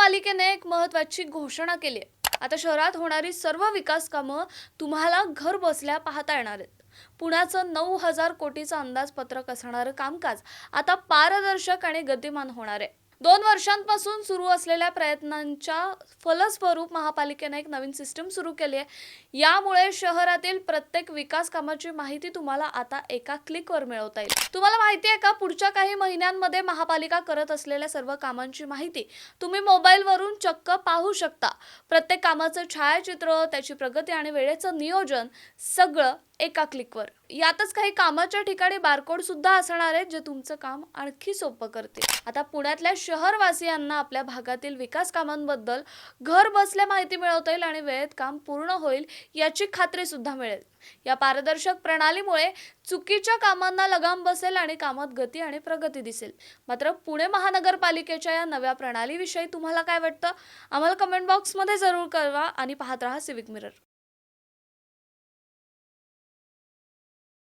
महापालिकेने एक महत्त्वाची घोषणा केली आहे। आता शहरात होणारी सर्व विकास कामं तुम्हाला घर बसल्या पाहता येणार आहेत। पुण्याचं 9,000 कोटीचं अंदाजपत्रक असणारं कामकाज आता पारदर्शक आणि गतिमान होणार आहे। 2 वर्षांपासून सुरू असलेल्या प्रयत्नांच्या फलस्वरूप महापालिकेने एक नवीन सिस्टीम सुरू केली आहे। यामुळे शहरातील प्रत्येक विकास कामाची माहिती तुम्हाला आता एका क्लिकवर मिळवता येईल। तुम्हाला माहिती आहे का, पुढच्या काही महिन्यांमध्ये महापालिका करत असलेल्या सर्व कामांची माहिती तुम्ही मोबाईलवरून चक्क पाहू शकता। प्रत्येक कामाचं छायाचित्र, त्याची प्रगती आणि वेळेचं नियोजन सगळं एका क्लिकवर। यातच काही कामाच्या ठिकाणी बारकोड सुद्धा असणार आहेत, जे तुमचं काम आणखी सोपं करतील। आता पुण्यातल्या शहरवासियांना आपल्या भागातील विकास कामांबद्दल घर बसल्या माहिती मिळवता येईल आणि वेळेत काम पूर्ण होईल याची खात्री सुद्धा मिळेल। या पारदर्शक प्रणालीमुळे चुकीच्या कामांना लगाम बसेल आणि कामात गती आणि प्रगती दिसेल। मात्र पुणे महानगरपालिकेच्या या नव्या प्रणालीविषयी तुम्हाला काय वाटतं? आम्हाला कमेंट बॉक्समध्ये जरूर कळवा आणि पाहत रहा सिविक मिरर।